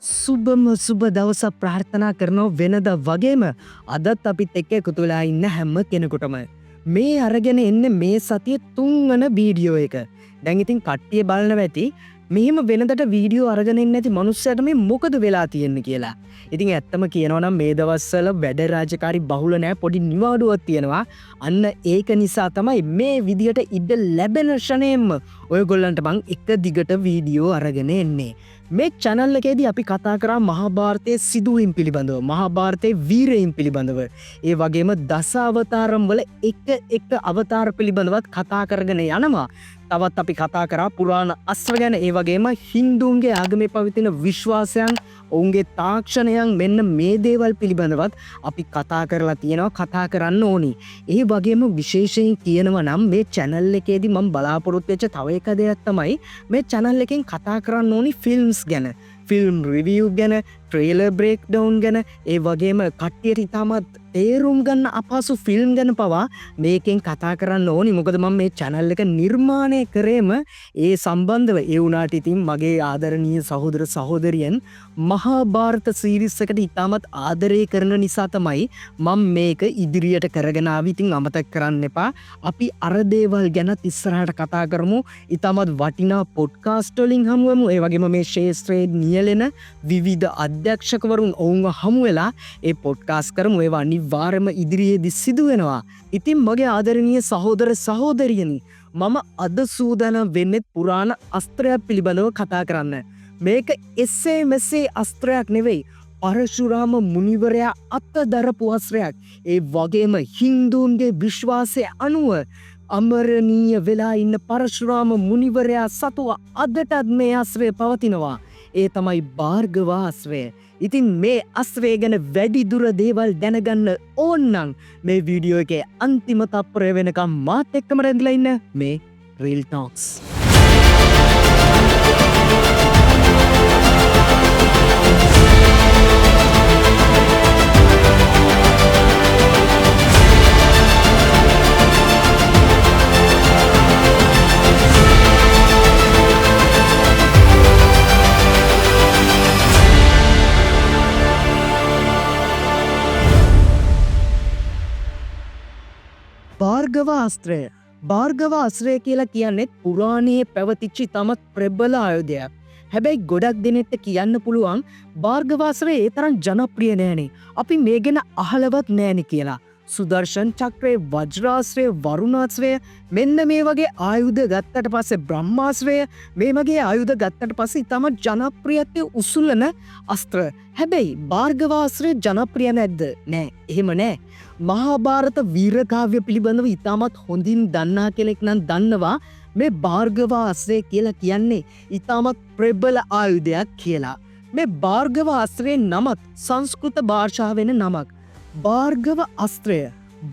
සුබම සුබ දවස ප්‍රාර්ථනා කරනව වෙනද වගේම අදත් අපිත් එක්ක එකතු වෙලා ඉන්න හැම කෙනෙකුටම මේ අරගෙන එන්න මේ සතිය තුන්වන වීඩියෝ එක. දැන් ඉතින් කට්ටිය බලනවා ඇති මෙහෙම වෙනදට වීඩියෝ අරගෙන එන්නේ නැති මනුස්සයට මේ මොකද වෙලා තියෙන්නේ කියලා. ඉතින් ඇත්තම කියනවා නම් මේ දවස්වල වැඩ රාජකාරි බහුල නැහැ, පොඩි නිවාඩුවක් තියෙනවා. අන්න ඒක නිසා තමයි මේ විදියට ඉඩ ලැබෙන ක්ෂණයෙන්ම ඔයගොල්ලන්ට මං එක දිගට වීඩියෝ අරගෙන එන්නේ. මේ channel එකේදී අපි කතා කරා මහාභාරතයේ සිදුවීම් පිළිබඳව, මහාභාරතයේ වීරයින් පිළිබඳව, ඒ වගේම දස අවතාරම් වල එක අවතාර පිළිබඳවත් කතා කරගෙන යනවා. තවත් අපි කතා කරා පුරාණ අස්ත්‍ර ගැන, ඒ වගේම හින්දුන්ගේ ආගමේ පවතින විශ්වාසයන්, ඔවුන්ගේ තාක්ෂණයන්, මෙන්න මේ දේවල් පිළිබඳවත් අපි කතා කරලා තියෙනවා, කතා කරන්න ඕනි. ඒ වගේම විශේෂයෙන් කියනවා නම් මේ channel එකේදී මම බලාපොරොත්තු වෙච්ච තව එක දෙයක් තමයි මේ channel එකෙන් කතා කරන්න ඕනි ෆිල්ම්ස් ගැන, ෆිල්ම් රිවිව් ගැන, ට්‍රේලර් බ්‍රේක්ඩවුන් ගැන, ඒ වගේම කට්ටියට ඉතාමත් තේරුම් ගන්න අපහසු ෆිල්ම් ගැන පවා මේකෙන් කතා කරන්න ඕනි. මොකද මම මේ channel එක නිර්මාණය කරේම ඒ සම්බන්ධව. ඒ වුණාට ඉතින් මගේ ආදරණීය සහෝදර සහෝදරියන් මහාභාරත සීරීස් එකට ඉතාමත් ආදරය කරන නිසා තමයි මම මේක ඉදිරියට කරගෙන ආවේ. ඉතින් අමතක කරන්න එපා, අපි අර දේවල් ගැනත් ඉස්සරහට කතා කරමු. ඉතාමත් වටිනා පොඩ්කාස්ට් වලින් හමු වෙමු. ඒ වගේම මේ ශාස්ත්‍රයේ නියැලෙන විවිධ අධ්‍යක්ෂකවරුන් ඔවුන්ව හමු වෙලා ඒ පොඩ්කාස්ට් කරමු. ඒවා අනිවාර්යයෙන්ම ඉදිරියේදී සිදු වෙනවා. ඉතින් මගේ ආදරණීය සහෝදර සහෝදරියනි, මම අද සූදානම් වෙන්නේ පුරාණ අස්ත්‍රයක් පිළිබඳව කතා කරන්න. මේක එසේ මෙසේ අස්ත්‍රයක් නෙවෙයි, පරශුරාම මුනිවරයා අත්දරපු අස්ත්‍රයක්. ඒ වගේම හින්දුන්ගේ විශ්වාසය අනුව අමරණීය වෙලා ඉන්න පරශුරාම මුනිවරයා සතුව අදටත් මේ අස්ත්‍රය පවතිනවා. ඒ තමයි භාර්ගව අස්ත්‍රය. ඉතින් මේ අස්ත්‍රය ගැන වැඩිදුර දේවල් දැනගන්න ඕන්නම් මේ වීඩියෝ එකේ අන්තිම තත්පරය වෙනකම් මාත් එක්කම රැඳිලා ඉන්න මේ රීල් ටොක්ස්. භාර්ගව අස්ත්‍රය. භාර්ගව අස්ත්‍රය කියලා කියන්නේ පුරාණයේ පැවතිච්ච තමත් ප්‍රබල ආයුධයක්. හැබැයි ගොඩක් දෙනෙක්ට කියන්න පුළුවන් භාර්ගව අස්ත්‍රය ඒ තරම් ජනප්‍රිය නෑනේ, අපි මේ ගැන අහලවත් නෑනේ කියලා. සුදර්ශන් චක්‍රය, වජ්‍රාස්ත්‍රය, වරුණාස්ත්‍රය, මෙන්න මේ වගේ ආයුධ ගත්තට පස්සේ, බ්‍රහ්මාස්ත්‍රය, මේ වගේ ආයුධ ගත්තට පස්සේ ඉතාමත් ජනප්‍රියත්වය උසුලන අස්ත්‍ර. හැබැයි භාර්ගව අස්ත්‍රය ජනප්‍රිය නැද්ද? නෑ, එහෙම නෑ. මහාභාරත වීරකාව්‍ය පිළිබඳව ඉතාමත් හොඳින් දන්නා කෙනෙක් නම් දන්නවා මේ භාර්ගව අස්ත්‍රය කියලා කියන්නේ ඉතාමත් ප්‍රබල ආයුධයක් කියලා. මේ භාර්ගව අස්ත්‍රයේ නමත් සංස්කෘත භාෂාවෙන නමක්. භාර්ගව අස්ත්‍රය,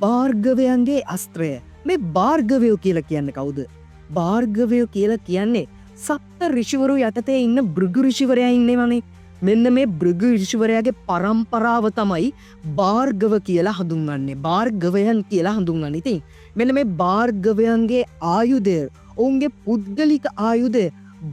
භාර්ගවයන්ගේ අස්ත්‍රය. මේ භාර්ගවයෝ කියලා කියන්නේ කවුද? භාර්ගවයෝ කියලා කියන්නේ සප්ත ඍෂිවරු යටතේ ඉන්න භෘගු ඍෂිවරයා ඉන්නේවනේ. මෙන්න මේ භෘගු ඍෂිවරයාගේ පරම්පරාව තමයි භාර්ගව කියලා හඳුන්වන්නේ, භාර්ගවයන් කියලා හඳුන්වන්නේ. ඉතින් මෙන්න මේ භාර්ගවයන්ගේ ආයුධය, ඔවුන්ගේ පුද්ගලික ආයුධය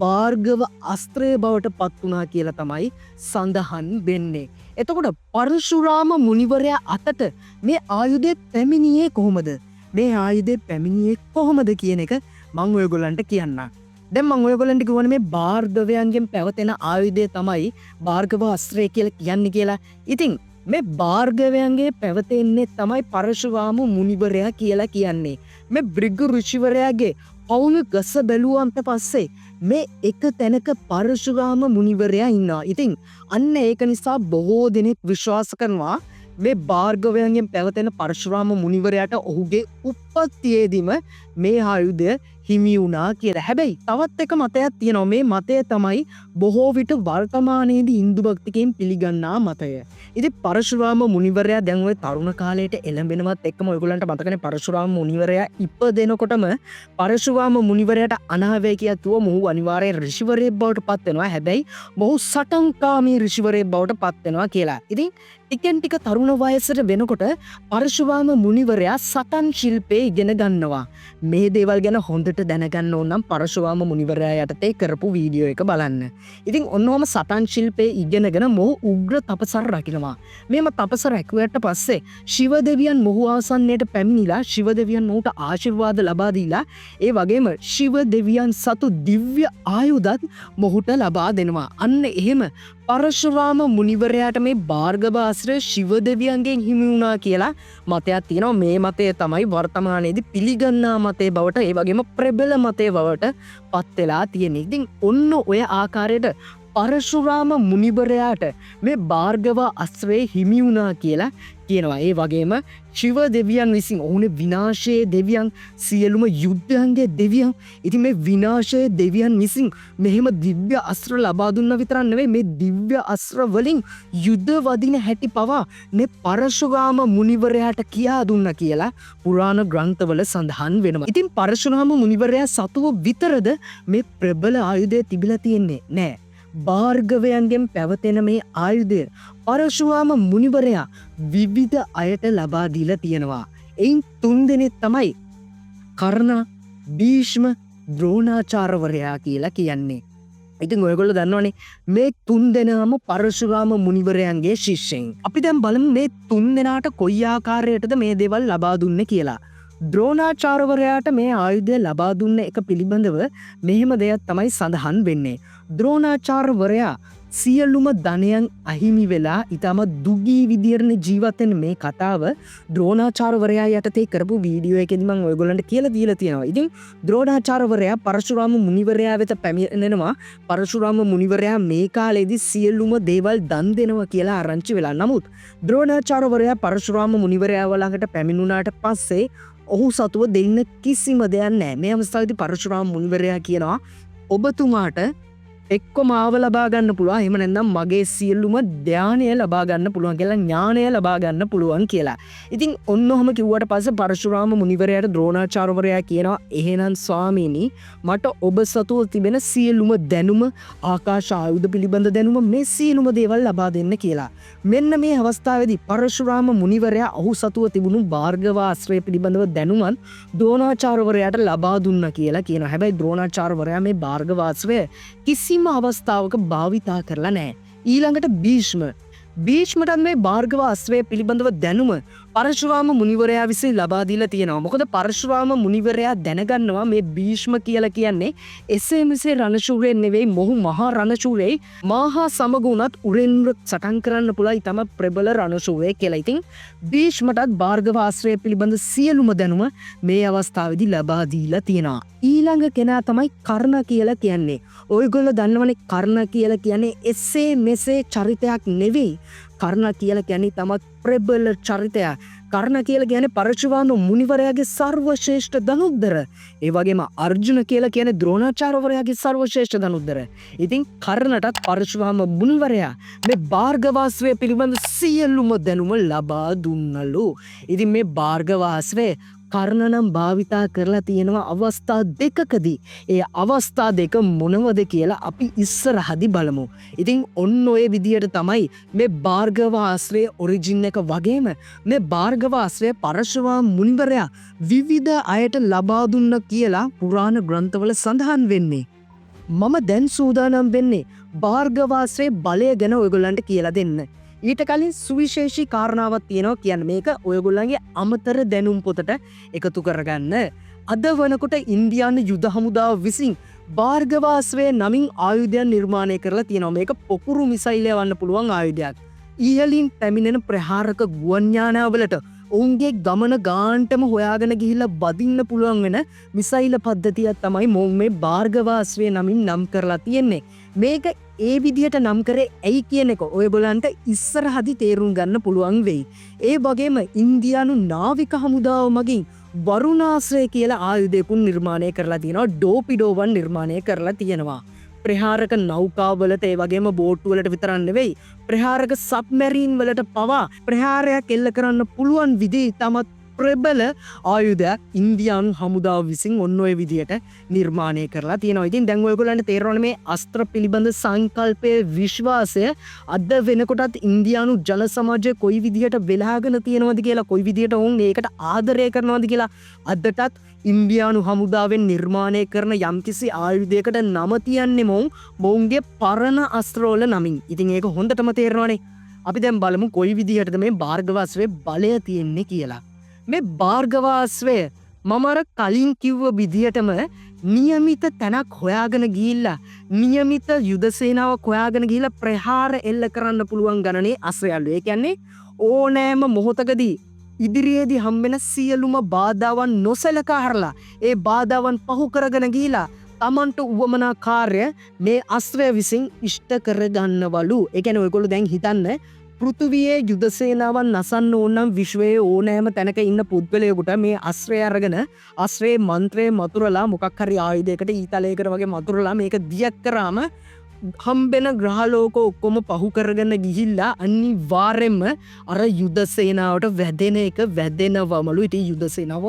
භාර්ගව අස්ත්‍රය බවට පත් වුණා කියලා තමයි සඳහන් වෙන්නේ. එතකොට පරශුරාම මුනිවරයා අතට මේ ආයුධය පැමිණියේ කොහොමද? මේ ආයුධය පැමිණියේ කොහොමද කියන එක මම ඔයගොල්ලන්ට කියන්නම්. දැන් මම ඔයගොල්ලන්ට කියවනේ මේ භාර්ගවයන්ගෙන් පැවතෙන ආයුධය තමයි භාර්ගව අස්ත්‍රය කියලා කියන්නේ කියලා. ඉතින් මේ භාර්ගවයන්ගේ පැවතෙන්නේ තමයි පරශුරාම මුනිවරයා කියලා කියන්නේ. මේ භෘගු ඍෂිවරයාගේ පවුල ගස බැලුවන්ට පස්සේ මේ එක තැනක පරශුරාම මුනිවරයා ඉන්නවා. ඉතින් අන්න ඒක නිසා බොහෝ දෙනෙක් විශ්වාස කරනවා මේ භාර්ගවයන්ගෙන් පැවතෙන පරශුරාම මුනිවරයාට ඔහුගේ උප්පත්තියේදීම මේ ආයුධය හිමි වුණා කියලා. හැබැයි තවත් එක මතයක් තියෙනවා. මේ මතය තමයි බොහෝ විට වර්තමානයේදී හින්දු භක්තිකයන් පිළිගන්නා මතය. ඉතින් පරශුරාම මුනිවරයා දැන් ওই තරුණ කාලයට එළඹෙනවත් එක්කම ඔයගොල්ලන්ට මතකනේ පරශුරාම මුනිවරයා ඉපදෙනකොටම පරශුරාම මුනිවරයාට අනාවැය කියතුව මොහු අනිවාර්යයෙන් ඍෂිවරයෙක් බවට පත් වෙනවා. හැබැයි මොහු සටන්කාමී ඍෂිවරයෙක් බවට පත් වෙනවා කියලා. ඉතින් ටිකෙන් ටික තරුණ වයසට වෙනකොට පරශුරාම මුනිවරයා සටන් ශිල්පේ ඉගෙන ගන්නවා. මේ දේවල් ගැන හොඳට දැනගන්න ඕන නම් පරශුරාම මුනිවරයා යටතේ කරපු වීඩියෝ එක බලන්න. ඉතින් ඔන්නෝම සටන් ශිල්පේ ඉගෙනගෙන මොහු උග්‍ර තපසර රකින්නවා. මේම තපස රැකුවට පස්සේ ශිව දෙවියන් මොහු ආසන්නයට පැමිණිලා ශිව දෙවියන් මොහුට ආශිර්වාද ලබා දීලා ඒ වගේම ශිව දෙවියන් සතු දිව්‍ය ආයුධත් මොහුට ලබා දෙනවා. අන්න එහෙම පරශුරාම මුනිවරයාට මේ භාර්ගව ආශ්‍රය ශිව දෙවියන්ගෙන් හිමි වුණා කියලා මතයක් තියෙනවා. මේ මතය තමයි වර්තමානයේදී පිළිගන්නා මතය බවට ඒ වගේම ප්‍රබල මතය බවට පත් වෙලා තියෙන්නේ. ඉතින් ඔන්න ඔය ආකාරයට පරශුරාම මුනිවරයාට මේ භාර්ගව අශ්‍රය හිමි වුණා කියලා කියනවා. ඒ වගේම ශිව දෙවියන් විසින් ඔහුනේ විනාශයේ දෙවියන් සියලුම යුද්ධයන්ගේ දෙවියන් ඉතින් මේ විනාශයේ දෙවියන් විසින් මෙහෙම දිව්‍ය අස්ත්‍ර ලබා දුන්නා විතරක් නෙවෙයි මේ දිව්‍ය අස්ත්‍ර වලින් යුද්ධ වදින හැටි පවා මේ පරශුරාම මුනිවරයාට කියා දුන්නා කියලා පුරාණ ග්‍රන්ථවල සඳහන් වෙනවා. ඉතින් පරශුරාම මුනිවරයා සතුව විතරද මේ ප්‍රබල ආයුධය තිබිලා තියෙන්නේ නෑ. භාර්ගවයන්ගෙන් පැවතෙන මේ ආයුධය පරශුරාම මුනිවරයා විවිධ අයට ලබා දීලා තියෙනවා. එයින් 3 දෙනෙක් තමයි කර්ණ, භීෂ්ම, ද්‍රෝණාචාර්යවරයා කියලා කියන්නේ. ඉතින් ඔයගොල්ලෝ දන්නවනේ මේ 3 දෙනාම පරශුරාම මුනිවරයන්ගේ ශිෂ්‍යයන්. අපි දැන් බලමු මේ 3 දෙනාට කොයි ආකාරයටද මේ දේවල් ලබා දුන්නේ කියලා. ද්‍රෝණාචාර්යවරයාට මේ ආයුධය ලබා දුන්න එක පිළිබඳව මෙහෙම දෙයක් තමයි සඳහන් වෙන්නේ. ද්‍රෝණාචාර්යවරයා සියලුම ධනයන් අහිමි වෙලා ඊටම දුගී විදියට ජීවත් වෙන මේ කතාව ද්‍රෝණාචාර්යවරයා යටතේ කරපු වීඩියෝ එකේදී මම ඔයගොල්ලන්ට කියලා දීලා තියෙනවා. ඉතින් ද්‍රෝණාචාර්යවරයා පරශුරාම මුනිවරයා වෙත පැමිණෙනවා. පරශුරාම මුනිවරයා මේ කාලේදී සියලුම දේවල් දන් දෙනවා කියලා ආරංචි වෙලා. නමුත් ද්‍රෝණාචාර්යවරයා පරශුරාම මුනිවරයා ළඟට පැමිණුණාට පස්සේ ඔහු සතුව දෙන්න කිසිම දෙයක් නැහැ. මේ අවස්ථාවේදී පරශුරාම මුනිවරයා කියනවා ඔබතුමාට එක්ක මාව ලබා ගන්න පුළුවන්, එහෙම නැත්නම් මගේ සියලුම ධානය ලබා ගන්න පුළුවන් කියලා, ඥානය ලබා ගන්න පුළුවන් කියලා. ඉතින් ඔන්නෝම කිව්වට පස්සේ පරශුරාම මුනිවරයාට ද්‍රෝණාචාර්යවරයා කියනවා එහෙනම් ස්වාමීනි මට ඔබ සතුව තිබෙන සියලුම දැනුම, ආකාශ ආයුධ පිළිබඳ දැනුම, මේ සියලුම දේවල් ලබා දෙන්න කියලා. මෙන්න මේ අවස්ථාවේදී පරශුරාම මුනිවරයා ඔහු සතුව තිබුණු භාර්ගව ආශ්‍රය පිළිබඳව දැනුමත් ද්‍රෝණාචාර්යවරයාට ලබා දුන්නා කියලා කියනවා. හැබැයි ද්‍රෝණාචාර්යවරයා මේ භාර්ගව ආශ්‍රය කිසිම අවස්ථාවක භාවිතා කරලා නැහැ. ඊළඟට භීෂ්මටත් මේ භාර්ගව ආශ්‍රය පිළිබඳව දැනුම පරශුරාම මුනිවරයා විසින් ලබා දීලා තියෙනවා. මොකද පරශුරාම මුනිවරයා දැනගන්නවා මේ භීෂ්ම කියලා කියන්නේ එසේ මෙසේ රණශූරයෙක් නෙවෙයි, මොහු මහා රණශූරයෙක්. මහා සමග උනත් උරෙන් සටන් කරන්න පුළුවන් ඊටම ප්‍රබල රණශූරයෙක් කියලා. ඉතින් භීෂ්මටත් භාර්ගව ආශ්‍රය පිළිබඳ සියලුම දැනුම මේ අවස්ථාවේදී ලබා දීලා තියෙනවා. ඊළඟ කෙනා තමයි කර්ණ කියලා කියන්නේ. ඔයගොල්ලෝ දන්නවනේ කර්ණ කියලා කියන්නේ එසේ මෙසේ චරිතයක් නෙවෙයි. කර්ණ කියලා කියන්නේ තමත් ප්‍රබල චරිතයක්. කර්ණ කියලා කියන්නේ පරශුරාම මුනිවරයාගේ සර්වශ්‍රේෂ්ඨ ධනුද්දර. ඒ වගේම අර්ජුන කියලා කියන්නේ ද්‍රෝණාචාර්යවරයාගේ සර්වශ්‍රේෂ්ඨ ධනුද්දර. ඉතින් කර්ණටත් පරශුරාම මුනිවරයා මේ භාර්ගවාශ්‍රය පිළිබඳ සියලුම දැනුම ලබා දුන්නලු. ඉතින් මේ භාර්ගවාශ්‍රය කර්ණ නම් භාවිතා කරලා තියෙනවා අවස්ථා දෙකකදී. ඒ අවස්ථා දෙක මොනවද කියලා අපි ඉස්සරහදී බලමු. ඉතින් ඔන්න ඔය විදියට තමයි මේ භාර්ගව ආශ්‍රය ඔරිජින් එක වගේම මේ භාර්ගව ආශ්‍රය පරශුරාම මුනිවරයා විවිධ අයට ලබා දුන්න කියලා පුරාණ ග්‍රන්ථවල සඳහන් වෙන්නේ. මම දැන් සූදානම් වෙන්නේ භාර්ගව ආශ්‍රය බලය ගැන ඔයගොල්ලන්ට කියලා දෙන්න. ඊට කලින් සුවිශේෂී කාරණාවක් තියෙනවා කියන්නේ මේක ඔයගොල්ලන්ගේ අමතර දැනුම් පොතට එකතු කරගන්න. අද වනකොට ඉන්දියානු යුද හමුදාව විසින් භාර්ගව ආශ්‍රය නමින් ආයුධයක් නිර්මාණය කරලා තියෙනවා. මේක පොකුරු මිසයිලය වන්න පුළුවන් ආයුධයක්. ඉහළින් පැමිණෙන ප්‍රහාරක ගුවන් යානාවලට ඔවුන්ගේ ගමන ගාන්ටම හොයාගෙන ගිහිල්ලා බදින්න පුළුවන් වෙන මිසයිල පද්ධතියක් තමයි මොවුන් මේ භාර්ගව ආශ්‍රය නමින් නම් කරලා තියෙන්නේ. මේක ඒ විදිහට නම් කරේ ඇයි කියන එක ඔයගොල්ලන්ට ඉස්සරහදී තේරුම් ගන්න පුළුවන් වෙයි. ඒ වගේම ඉන්දියානු නාවික හමුදාව මගින් වරුණාශ්‍රය කියලා ආයුධයකුත් නිර්මාණය කරලා තියෙනවා. ඩෝපිඩෝවන් නිර්මාණය කරලා තියෙනවා. ප්‍රහාරක නෞකාවලට ඒ වගේම බෝට්ටුවලට විතරක් නෙවෙයි, ප්‍රහාරක සබ්මැරීන් වලට පවා ප්‍රහාරයක් එල්ල කරන්න පුළුවන් විදිහ තමත් ප්‍රබල ආයුධයක් ඉන්දියානු හමුදාව විසින් ඔන්න ඔය විදියට නිර්මාණය කරලා තියෙනවා. ඉතින් දැන් ඔයගොල්ලන්ට තේරෙනවා මේ අස්ත්‍ර පිළිබඳ සංකල්පයේ විශ්වාසය අද වෙනකොටත් ඉන්දියානු ජන සමාජය කොයි විදියට වෙලාගෙන තියෙනවද කියලා, කොයි විදියට ඔවුන් ඒකට ආදරය කරනවද කියලා අදටත් ඉන්දියානු හමුදාවෙන් නිර්මාණය කරන යම්කිසි ආයුධයකට නම තියන්නේ මොවුන්ගේ පරණ අස්ත්‍රවල නමින්. ඉතින් ඒක හොඳටම තේරෙනවනේ. අපි දැන් බලමු කොයි විදිහටද මේ භාර්ගවාශ්‍රයේ බලය තියෙන්නේ කියලා. මේ භාර්ගවාශ්‍රය මම අර කලින් කිව්ව විදිහටම නියමිත තැනක් හොයාගෙන ගිහිල්ලා නියමිත යුද සේනාවක් හොයාගෙන ගිහිල්ලා ප්‍රහාර එල්ල කරන්න පුළුවන් ගණනේ අස්ත්‍රයල්ලු. ඒ කියන්නේ ඕනෑම මොහොතකදී ඉදිරියේදී හම්බෙන සියලුම බාධාවන් නොසලකා හරලා ඒ බාධාවන් පහු කරගෙන ගිහිලා තමන්ට උවමනා කාර්ය මේ අස්ත්‍රය විසින් ඉෂ්ට කරගන්නවලු. ඒ කියන්නේ ඔයගොල්ලෝ දැන් හිතන්න පෘථිවියේ යුද සේනාවන් නසන්න ඕන නම් විශ්වයේ ඕනෑම තැනක ඉන්න පුද්ගලයෙකුට මේ අස්ත්‍රය අරගෙන අස්ත්‍රයේ මන්ත්‍රය මතුරලා මොකක් හරි ආයුධයකට ඊතලයකට වගේ මතුරලා මේක දියක් කරාම හම්බෙන ග්‍රහලෝක ඔක්කොම පහු කරගන්න ගිහිල්ලා අනිවාර්යෙන්ම අර යුද සේනාවට වැදෙන එක වැදෙනවමලු. ඉතින් යුද සේනාව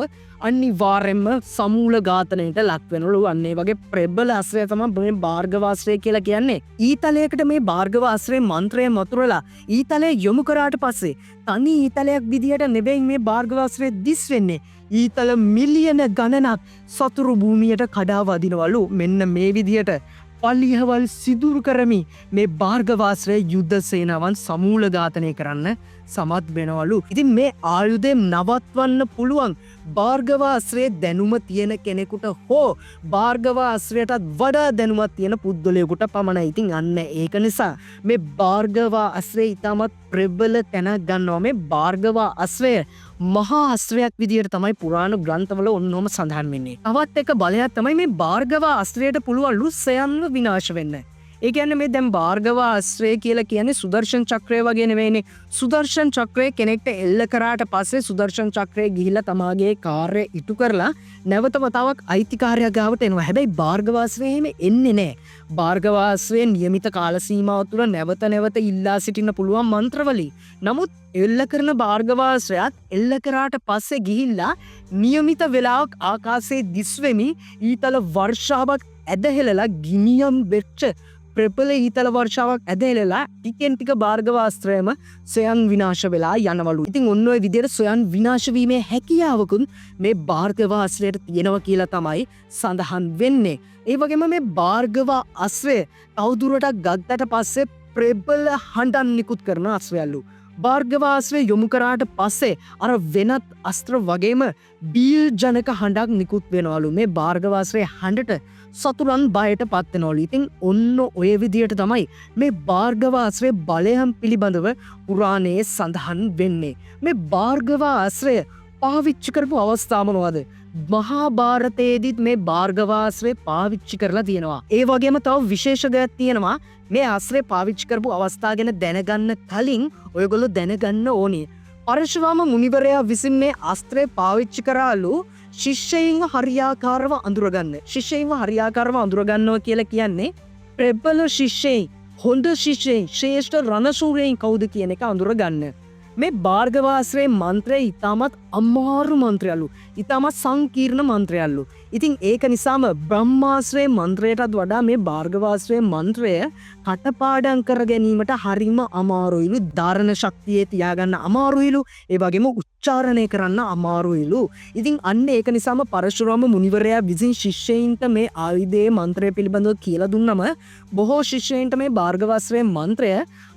අනිවාර්යෙන්ම සමූල ඝාතනයට ලක් වෙනවලු. අන්න ඒ වගේ ප්‍රබල අස්ත්‍රය තමයි මේ භාර්ගවාශ්‍රය කියලා කියන්නේ. ඊතලයකට මේ භාර්ගවාශ්‍රයේ මන්ත්‍රය මතුරලා ඊතලය යොමු කරාට පස්සේ තනි ඊතලයක් විදියට නෙවෙයි මේ භාර්ගවාශ්‍රය දිස් වෙන්නේ. ඊතල මිලියන ගණනක් සතුරු භූමියට කඩා වදිනවලු. මෙන්න මේ විදියට පල්ලිහවල් සිදුරු කරමි මේ භාර්ගවාශ්‍රය යුද්ධ සේනාවන් සමූල ඝාතනය කරන්න සමත් වෙනවලු. ඉතින් මේ ආයුධය නවත්වන්න පුළුවන් භාර්ගවාශ්‍රයේ දැනුම තියෙන කෙනෙකුට හෝ භාර්ගවාශ්‍රයටත් වඩා දැනුමක් තියෙන පුද්ගලයෙකුට පමණයි. ඉතින් අන්න ඒක නිසා මේ භාර්ගවාශ්‍රය ඉතාමත් ප්‍රබල තැනක් ගන්නවා. මේ භාර්ගවාශ්‍රය මහා අස්ත්‍රයක් විදියට තමයි පුරාණ ග්‍රන්ථවල ඔන්නෝම සඳහන් වෙන්නේ. තවත් එක බලයක් තමයි මේ භාර්ගවාශ්‍රයට පුළුවන්ලු සයන්ව විනාශ වෙන්න. ඒ කියන්නේ මේ දැන් භාර්ගවාශ්‍රය කියලා කියන්නේ සුදර්ශන චක්‍රය වගේ නෙවෙයිනේ. සුදර්ශන චක්‍රය කෙනෙක්ට එල්ල කරාට පස්සේ සුදර්ශන චක්‍රය ගිහිල්ලා තමාගේ කාර්යය ඉටු කරලා නැවත වතාවක් අයිතිකාරයා ගාවට එනවා. හැබැයි භාර්ගවාශ්‍රය එහෙම එන්නේ නැහැ. භාර්ගවාශ්‍රයේ නියමිත කාල සීමාව තුළ නැවත නැවත ඉල්ලා සිටින්න පුළුවන් මන්ත්‍රවලින්. නමුත් එල්ල කරන භාර්ගවාශ්‍රයත් එල්ල කරාට පස්සේ ගිහිල්ලා නියමිත වෙලාවක් ආකාශයේ දිස්වෙමි ඊතල වර්ෂාවක් ඇදහෙලලා ගිනියම් වෙච්ච ප්‍රබල ඊතල වර්ෂාවක් ඇදහෙලලා ටිකෙන් ටික භාර්ගවාශ්‍රයම සොයන් විනාශ වෙලා යනවලු. ඉතින් ඔන්න ඔය විදිහට සොයන් විනාශ වීමේ හැකියාවකුත් මේ භාර්ගවාශ්‍රයට තියෙනවා කියලා තමයි සඳහන් වෙන්නේ. ඒ වගේම මේ භාර්ගවාශ්‍රය තවදුරටත් ගත්තට පස්සේ ප්‍රබල හඬන් නිකුත් කරන අස්ත්‍රයලු. භාර්ගවාශ්‍රය යොමු කරාට පස්සේ අර වෙනත් අස්ත්‍ර වගේම බීල් ජනක හඬක් නිකුත් වෙනවලු. මේ භාර්ගවාශ්‍රයේ හඬට සතුරන් බයට පත් වෙනවලු. ඉතින් ඔන්න ඔය විදියට තමයි මේ භාර්ගවාශ්‍රයේ බලයන් පිළිබඳව පුරාණයේ සඳහන් වෙන්නේ. මේ භාර්ගවාශ්‍රය පාවිච්චි කරපු අවස්ථා මොනවද? මහා භාරතයේදීත් මේ භාර්ගවාශ්‍රය පාවිච්චි කරලා තියෙනවා. ඒ වගේම තව විශේෂ දෙයක් තියෙනවා. මේ ආශ්‍රය පාවිච්චි කරපු අවස්ථා ගැන දැනගන්න කලින් ඔයගොල්ලෝ දැනගන්න ඕනේ. පරශුරාම මුනිවරයා විසින් මේ අස්ත්‍රය පාවිච්චි කරාලු ශිෂ්‍යයින්ව හරියාකාරව අඳුරගන්න. ශිෂ්‍යයින්ව හරියාකාරව අඳුරගන්නවා කියලා කියන්නේ ප්‍රබල ශිෂ්‍යයින්, හොඳ ශිෂ්‍යයින්, ශ්‍රේෂ්ඨ රණශූරයින් කවුද කියන එක අඳුරගන්න. මේ භාර්ගවාශ්‍රයේ මන්ත්‍රය ඉතාමත් අමාරු මන්ත්‍රයලු. ඉතාමත් සංකීර්ණ මන්ත්‍රයලු. ඉතින් ඒක නිසාම බ්‍රහ්මාශ්‍රයේ මන්ත්‍රයටත් වඩා මේ භාර්ගවාශ්‍රයේ මන්ත්‍රය කටපාඩම් කර ගැනීමට හරිම අමාරුයිලු. ධාරණ ශක්තියේ තියාගන්න අමාරුයිලු. ඒ වගේම උච්චාරණය කරන්න අමාරුයිලු. ඉතින් අන්න ඒක නිසාම පරශුරාම මුනිවරයා විසින් ශිෂ්‍යයින්ට මේ ආයුධයේ මන්ත්‍රය පිළිබඳව කියලා දුන්නම බොහෝ ශිෂ්‍යයින්ට මේ භාර්ගවාශ්‍රයේ මන්ත්‍රය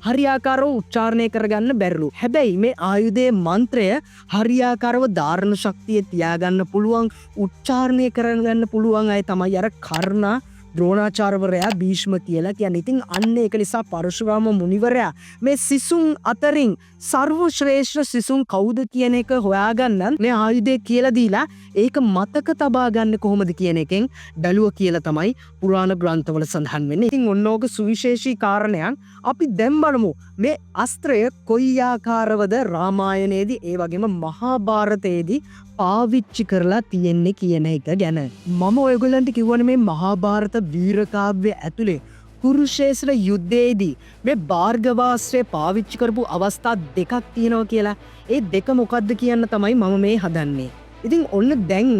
හරියාකාරව උච්චාරණය කරගන්න බැරිලු. හැබැයි මේ ආයුධයේ මන්ත්‍රය හරියාකාරව ධාරණ ශක්තිය තියාගන්න පුළුවන්, උච්චාරණය කරගන්න පුළුවන් අය තමයි අර කර්ණා ද්‍රෝණාචාර්යවරයා භීෂ්ම කියලා කියන්නේ. ඉතින් අන්න ඒක නිසා පරශුරාම මුනිවරයා මේ සිසුන් අතරින් සර්ව ශ්‍රේෂ්ඨ සිසුන් කවුද කියන එක හොයාගන්න මේ ආයුධය කියලා දීලා ඒක මතක තබා ගන්න කොහොමද කියන එකෙන් බැලුව කියලා තමයි පුරාණ ග්‍රන්ථවල සඳහන් වෙන්නේ. ඉතින් ඔන්න ඕක සුවිශේෂී කාරණයක්. අපි දැන් බලමු මේ අස්ත්‍රය කොයි ආකාරවද රාමායනයේදී ඒ වගේම මහා භාරතයේදී පාවිච්චි කරලා තියෙන්නේ කියන එක ගැන. මම ඔයගොල්ලන්ට කිව්වනේ මේ මහා භාරත වීරකාව්‍ය ඇතුලේ කුරුෂේත්‍ර යුද්ධයේදී මේ භාර්ගවාශ්‍රය පාවිච්චි කරපු අවස්ථා දෙකක් තියෙනවා කියලා. ඒ දෙක මොකක්ද කියන්න තමයි මම මේ හදන්නේ. ඉතින් ඔන්න දැන්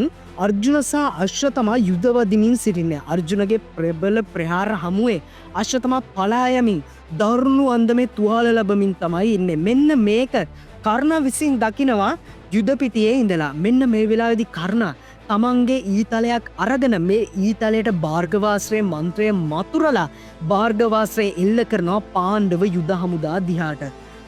අර්ජුන සහ අශ්වතමා යුදවදිමින් සිටින්නේ. අර්ජුනගේ ප්‍රබල ප්‍රහාර හමුවේ අශ්වතමා පලා යමින් දරුණු අන්දමේ තුවාල ලැබමින් තමයි ඉන්නේ. මෙන්න මේක කර්ණ විසින් දකිනවා යුද පිටියේ ඉඳලා. මෙන්න මේ වෙලාවේදී කර්ණ තමන්ගේ ඊතලයක් අරගෙන මේ ඊතලයට භාර්ගවාශ්‍රය මන්ත්‍රය මතුරලා භාර්ගවාශ්‍රය එල්ල කරනවා පාණ්ඩව යුද හමුදා දිහාට.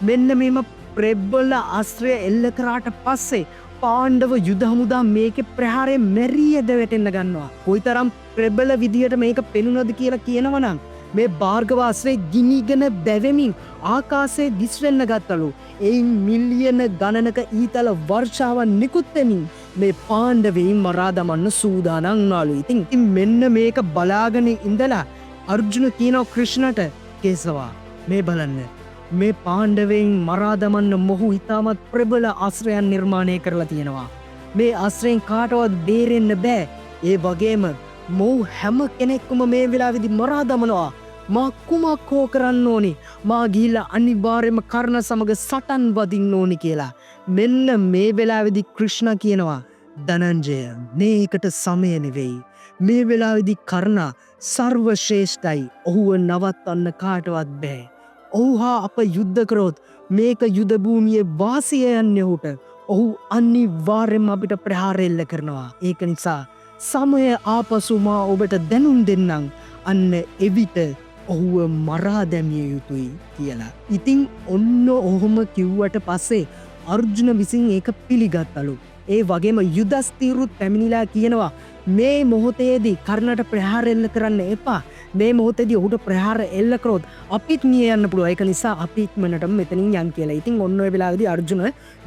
මෙන්න මෙම ප්‍රබල අස්ත්‍රය එල්ල කරාට පස්සේ පාණ්ඩව යුද හමුදා මේක ප්‍රහාරය මැරියද වැටෙන්න ගන්නවා. කොයිතරම් ප්‍රබල විදියට මේක පෙනුනද කියලා කියනවනම් මේ භාර්ගවාශ්‍රය ගිනිගෙන බැවෙමින් ආකාශයේ දිස්වෙන්න ගත්තලු. එයින් මිලියන ගණනක ඊතල වර්ෂාවන් නිකුත්වෙමින් මේ පාණ්ඩවයින් මරා දමන්න සූදානම් වුණාලු. ඉතින් මෙන්න මේක බලාගෙන ඉඳලා අර්ජුන කියනවා ක්‍රිෂ්ණට කේසවා මේ බලන්න. මේ පාණ්ඩවයින් මරා දමන්න මොහු ඉතාමත් ප්‍රබල අස්ත්‍රයන් නිර්මාණය කරලා තියෙනවා. මේ අස්ත්‍රයෙන් කාටවත් බේරෙන්න බෑ. ඒ වගේම මොහු හැම කෙනෙක්ම මේ වෙලාවේදී මරා දමනවා. මා කුමක් හෝ කරන්න ඕනි. මා ගිහිල්ලා අනිවාර්යයෙන්ම කර්ණ සමග සටන් වදින්න ඕනි කියලා. මෙන්න මේ වෙලාවේදී ක්‍රිෂ්ණ කියනවා ධනංජය මේකට සමය නෙවෙයි. මේ වෙලාවේදී කර්ණ සර්ව ශ්‍රේෂ්ඨයි. ඔහුව නවත්තන්න කාටවත් බෑ. ඔහු හා අප යුද්ධ කරොත් මේක යුද භූමියේ වාසිය යන්නේ ඔහුට. ඔහු අනිවාර්යයෙන්ම අපිට ප්‍රහාර එල්ල කරනවා. ඒක නිසා සමය ආපසු මා ඔබට දැනුම් දෙන්නම්. අන්න එවිට ඔහුව මරා දැමිය යුතුයි කියලා. ඉතින් ඔන්න ඔහොම කිව්වට පස්සේ අර්ජුන විසින් ඒක පිළිගත්තලු. ඒ වගේම යුධස්ථිරුත් පැමිණිලා කියනවා මේ මොහොතේදී කර්ණට ප්‍රහාර එල්ල කරන්න එපා. මේ මොහොතේදී ඔහුට ප්‍රහාර එල්ල කරොත් අපිත් මිය යන්න පුළුවන්. ඒක නිසා අපි ඉක්මනටම මෙතනින් යන් කියලා. ඉතින් ඔන්න ඔය වෙලාවේදී අර්ජුන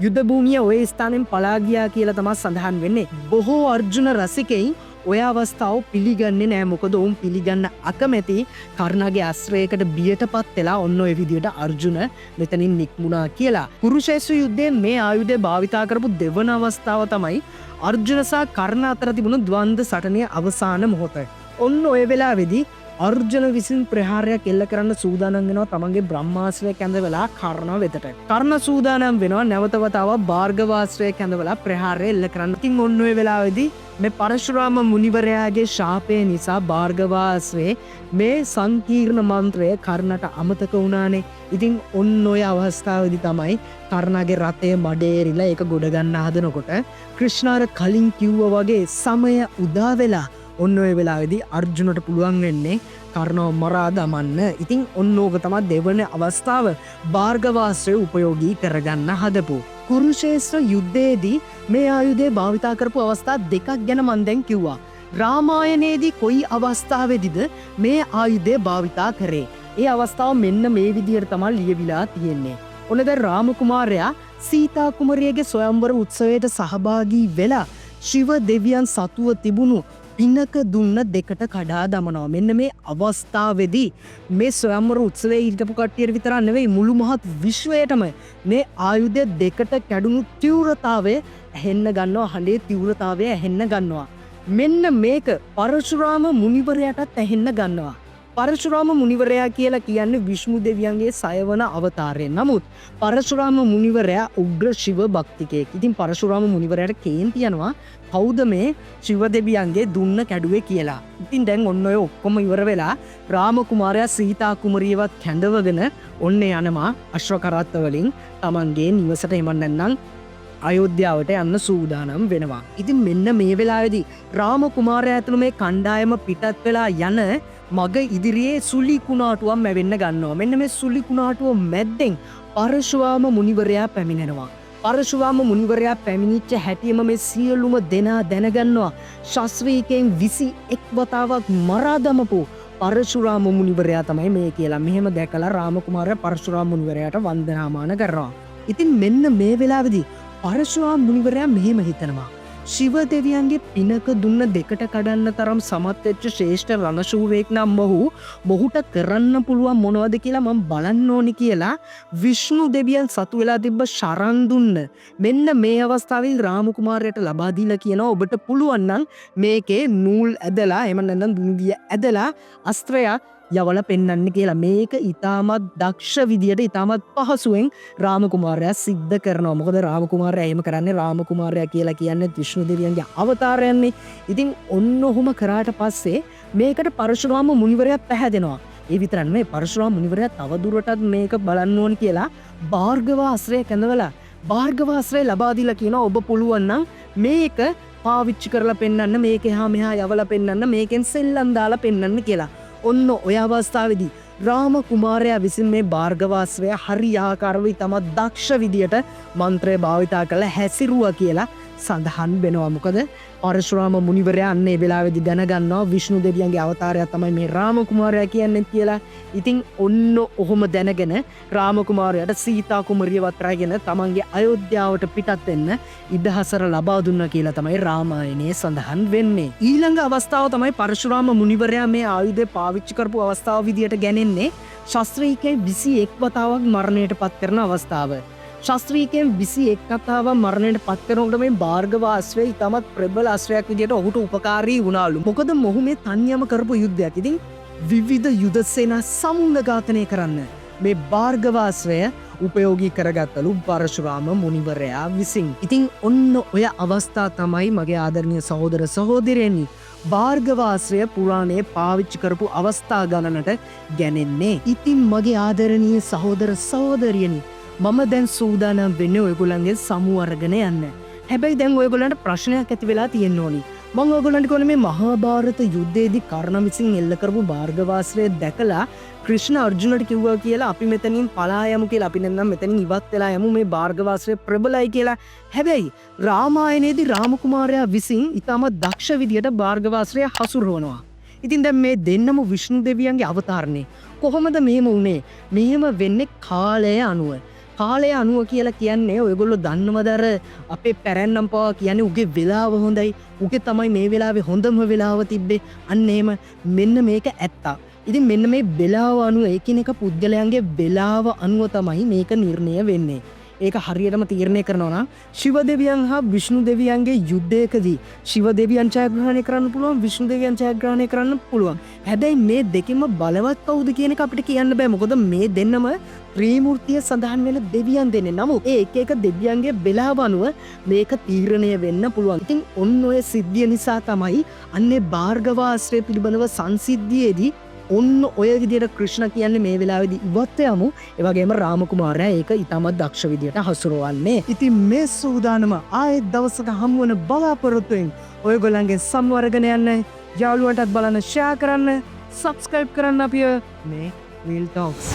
යුද භූමිය ඔය ස්ථානෙන් පලා ගියා කියලා තමයි සඳහන් වෙන්නේ. බොහෝ අර්ජුන රසිකයින් ඔය අවස්ථාව පිළිගන්නේ නෑ. මොකද ඔවුන් පිළිගන්න අකමැති කර්ණගේ අස්ත්‍රයකට බියටපත් වෙලා ඔන්න ඔය විදියට අර්ජුන මෙතනින් නික්මුණා කියලා. කුරුෂේත්‍ර යුද්ධයේ මේ ආයුධය භාවිතා කරපු දෙවන අවස්ථාව තමයි අර්ජුන සහ කර්ණ අතර තිබුණු ද්වන්ද සටනේ අවසාන මොහොත. ඔන්න ඔය වෙලාවේදී අර්ජුන විසින් ප්‍රහාරයක් එල්ල කරන්න සූදානම් වෙනවා තමන්ගේ බ්‍රහ්මාස්ත්‍රය කැඳවලා කර්ණ වෙතට. කර්ණ සූදානම් වෙනවා නැවත වතාවක් භාර්ගවාස්ත්‍රය කැඳවලා ප්‍රහාරය එල්ල කරන්න. ඉතින් ඔන්න ඔය වෙලාවේදී මේ පරශුරාම මුනිවරයාගේ ශාපය නිසා භාර්ගවාස්ත්‍රයේ මේ සංකීර්ණ මන්ත්‍රය කර්ණට අමතක වුණානේ. ඉතින් ඔන්න ඔය අවස්ථාවේදී තමයි කර්ණගේ රථය මඩේරිලා ඒක ගොඩ ගන්න හදනකොට ක්‍රිෂ්ණාර කලින් කිව්වා වගේ සමය උදා වෙලා ඔන්න ඔය වෙලාවේදී අර්ජුනට පුළුවන් වෙන්නේ කර්ණව මරා දමන්න. ඉතින් ඔන්න ඕක තමයි දෙවන අවස්ථාව භාර්ගවාස්ත්‍රය උපයෝගී කරගන්න හදපු. කුරුෂේත්‍ර යුද්ධයේදී මේ ආයුධය භාවිතා කරපු අවස්ථා දෙකක් ගැන මම දැන් කිව්වා. රාමායනයේදී කොයි අවස්ථාවේදීද මේ ආයුධය භාවිතා කරේ? ඒ අවස්ථාව මෙන්න මේ විදිහට තමයි ලියවිලා තියෙන්නේ. ඔන්න දැන් රාම කුමාරයා සීතා කුමරියගේ ස්වයංවර උත්සවයට සහභාගී වෙලා ශිව දෙවියන් සතුව තිබුණු පිනක දුන්න දෙකට කඩා දමනවා. මෙන්න මේ අවස්ථාවේදී මේ ස්වයංවර උත්සවයේ හිටපු කට්ටියට විතරක් නෙවෙයි මුළු මහත් විශ්වයටම මේ ආයුධ දෙකට කැඩුණු තීව්‍රතාවය ඇහෙන්න ගන්නවා. හඬේ තීව්‍රතාවය ඇහෙන්න ගන්නවා. මෙන්න මේක පරශුරාම මුනිවරයාටත් ඇහෙන්න ගන්නවා. පරශුරාම මුනිවරයා කියලා කියන්නේ විෂ්ණු දෙවියන්ගේ 6 වන අවතාරය. නමුත් පරශුරාම මුනිවරයා උග්‍ර ශිව භක්තිකයෙක්. ඉතින් පරශුරාම මුනිවරයාට කේන්ති යනවා කවුද මේ ශිව දෙවියන්ගේ දුන්න කැඩුවේ කියලා. ඉතින් දැන් ඔන්න ඔය ඔක්කොම ඉවර වෙලා රාම කුමාරයා සීතා කුමරියවත් කැඳවගෙන ඔන්න යනවා අශ්වකරත්ත වලින් තමන්ගේ නිවසට. එමන් නැත්නම් අයෝධ්‍යාවට යන්න සූදානම් වෙනවා. ඉතින් මෙන්න මේ වෙලාවේදී රාම කුමාරයා ඇතුළු මේ කණ්ඩායම පිටත් වෙලා යන මග ඉදිරියේ සුලි කුණාටුවක් මැවෙන්න ගන්නවා. මෙන්න මේ සුලි කුණාටුව මැද්දෙන් පරශුරාම මුනිවරයා පැමිණෙනවා. පරශුරාම මුනිවරයා පැමිණිච්ච හැටියම මේ සියලුම දෙනා දැනගන්නවා ශාස්ත්‍රීයයෙන් 21 වතාවක් මරා දමපු පරශුරාම මුනිවරයා තමයි මේ කියලා. මෙහෙම දැකලා රාම කුමාරයා පරශුරාම මුනිවරයාට වන්දනාමාන කරනවා. ඉතින් මෙන්න මේ වෙලාවේදී පරශුරාම මුනිවරයා මෙහෙම හිතනවා. ශිව දෙවියන්ගේ පිනක දුන්න දෙකට කඩන්න තරම් සමත් වෙච්ච ශ්‍රේෂ්ඨ රණශූරයෙක් නම් මොහුට කරන්න පුළුවන් මොනවද කියලා මම බලන්න ඕනි කියලා විෂ්ණු දෙවියන් සතු වෙලා තිබ්බ ශරන් දුන්න මෙන්න මේ අවස්ථාවේ රාම කුමාරයාට ලබා දීලා කියනවා ඔබට පුළුවන් නම් මේකේ නූල් ඇදලා එහෙම නැත්නම් දුනිය ඇදලා අස්ත්‍රය යවල පෙන්න්න කියලා මේක ඉතාමත් දක්ෂ විදියට ඉතාමත් පහසුවෙන් රාමකුමාරයා සිද්ධ කරනවා. මොකද රාමකුමාරයා එහෙම කරන්නේ රාමකුමාරයා කියලා කියන්නේ විෂ්ණු දෙවියන්ගේ අවතාරයන්නේ. ඉතින් ඔන්න ඔහොම කරාට පස්සේ මේකට පරශුරාම මුනිවරයා පැහැදෙනවා. ඒ විතරක් නෙමෙයි පරශුරාම මුනිවරයා තවදුරටත් මේක බලන්න ඕන කියලා භාර්ගව ආශ්‍රය කැඳවලා භාර්ගව ආශ්‍රය ලබා දීලා කියනවා ඔබ පුළුවන් නම් මේක පාවිච්චි කරලා පෙන්වන්න මේක එහා මෙහා යවලා පෙන්වන්න මේකෙන් සෙල්ලම් දාලා පෙන්වන්න කියලා. ඔන්න ඔය අවස්ථාවේදී රාම කුමාරයා විසින් මේ භාර්ගව ආශ්‍රය හරියාකාරව තමත් දක්ෂ විදියට මන්ත්‍රය භාවිතා කරලා හැසිරුවා කියලා සඳහන් වෙනවා. මොකද පරශුරාම මුනිවරයා අන්න ඒ වෙලාවේදී දැනගන්නවා විෂ්ණු දෙවියන්ගේ අවතාරය තමයි මේ රාම කුමාරයා කියන්නේ කියලා. ඉතින් ඔන්න ඔහොම දැනගෙන රාම කුමාරයාට සීතා කුමරියවත් රැගෙන තමන්ගේ අයෝධ්‍යාවට පිටත් වෙන්න ඉඩහසර ලබා දුන්නා කියලා තමයි රාමායනයේ සඳහන් වෙන්නේ. ඊළඟ අවස්ථාව තමයි පරශුරාම මුනිවරයා මේ ආයුධය පාවිච්චි කරපු අවස්ථාව විදියට ගැනෙන්නේ ශාස්ත්‍රීයකේ 21 වතාවක් මරණයට පත් කරන අවස්ථාව. ශාස්ත්‍රීයකෙන් 21 කතාව මරණයට පත් කරනකොට මේ භාර්ගව ආශ්‍රය ඉතාමත් ප්‍රබල ආශ්‍රයයක් විදියට ඔහුට උපකාරී වුණාලු. මොකද මොහු මේ තනියම කරපු යුද්ධයක්. ඉතින් විවිධ යුද සේනා සමුංග ඝාතනය කරන්න මේ භාර්ගව ආශ්‍රය උපයෝගී කරගත්තලු පරශුරාම මුනිවරයා විසින්. ඉතින් ඔන්න ඔය අවස්ථා තමයි මගේ ආදරණීය සහෝදර සහෝදරයනි භාර්ගව ආශ්‍රය පුරාණයේ පාවිච්චි කරපු අවස්ථා ගණනට ගැනෙන්නේ. ඉතින් මගේ ආදරණීය සහෝදර සහෝදරියනි මම දැන් සූදානම් වෙන්නේ ඔයගොල්ලන්ගේ සමු අරගෙන යන්න. හැබැයි දැන් ඔයගොල්ලන්ට ප්‍රශ්නයක් ඇති වෙලා තියෙන්න ඕනි. මම ඔයගොල්ලන්ට කියන්නේ මේ මහා භාරත යුද්ධයේදී කර්ණ විසින් එල්ල කරපු භාර්ගව ආශ්‍රය දැකලා ක්‍රිෂ්ණ අර්ජුනට කිව්වා කියලා අපි මෙතනින් පලා යමු කියලා. අපි නැත්නම් මෙතනින් ඉවත් වෙලා යමු මේ භාර්ගව ආශ්‍රය ප්‍රබලයි කියලා. හැබැයි රාමායනයේදී රාම කුමාරයා විසින් ඊටම දක්ෂ විදියට භාර්ගව ආශ්‍රය හසුරුවනවා. ඉතින් දැන් මේ දෙන්නම විෂ්ණු දෙවියන්ගේ අවතාරනේ. කොහොමද මෙහෙම වුනේ? මෙහෙම වෙන්නේ කාලය අනුව. කාලය අනුව කියලා කියන්නේ ඔයගොල්ලෝ දන්නවද අර අපේ පැරැන්නම් පවා කියන්නේ උගේ වෙලාව හොඳයි. උගේ තමයි මේ වෙලාවේ හොඳම වෙලාව තිබ්බේ. අන්න එහෙම මෙන්න මේක ඇත්ත. ඉතින් මෙන්න මේ වෙලාව අනුව එකිනෙක පුද්ගලයන්ගේ වෙලාව අනුව තමයි මේක නිර්ණය වෙන්නේ. ඒක හරියටම තීරණය කරනවා නම් ශිව දෙවියන් හා විෂ්ණු දෙවියන්ගේ යුද්ධයකදී ශිව දෙවියන් ජයග්‍රහණය කරන්න පුළුවන් විෂ්ණු දෙවියන් ජයග්‍රහණය කරන්න පුළුවන්. හැබැයි මේ දෙකෙන්ම බලවත් කවුද කියන එක අපිට කියන්න බෑ. මොකද මේ දෙන්නම ත්‍රිමූර්තිය සඳහන් වෙන දෙවියන් දෙන්නේ. නමුත් ඒ එක එක දෙවියන්ගේ වෙලාව අනුව මේක තීරණය වෙන්න පුළුවන්. ඉතින් ඔන්න ඔය සිද්ධිය නිසා තමයි අන්නේ භාර්ගව ආශ්‍රය පිළිබඳව සංසිද්ධියේදී ඔන්න ඔය විදියට ක්‍රිෂ්ණ කියන්නේ මේ වෙලාවේදී ඉවත් යමු. ඒ වගේම රාම කුමාරයා ඒක ඊටමත් දක්ෂ විදියට හසුරවන්නේ. ඉතින් මේ සූදානම ආයෙත් දවසක හමු වෙන බලාපොරොත්තුෙන් ඔයගොල්ලන්ගේ සම්වර්ගන යන්න යාළුවන්ටත් බලන්න ෂෙයා කරන්න සබ්ස්ක්‍රයිබ් කරන්න අපිය මේ Real Talks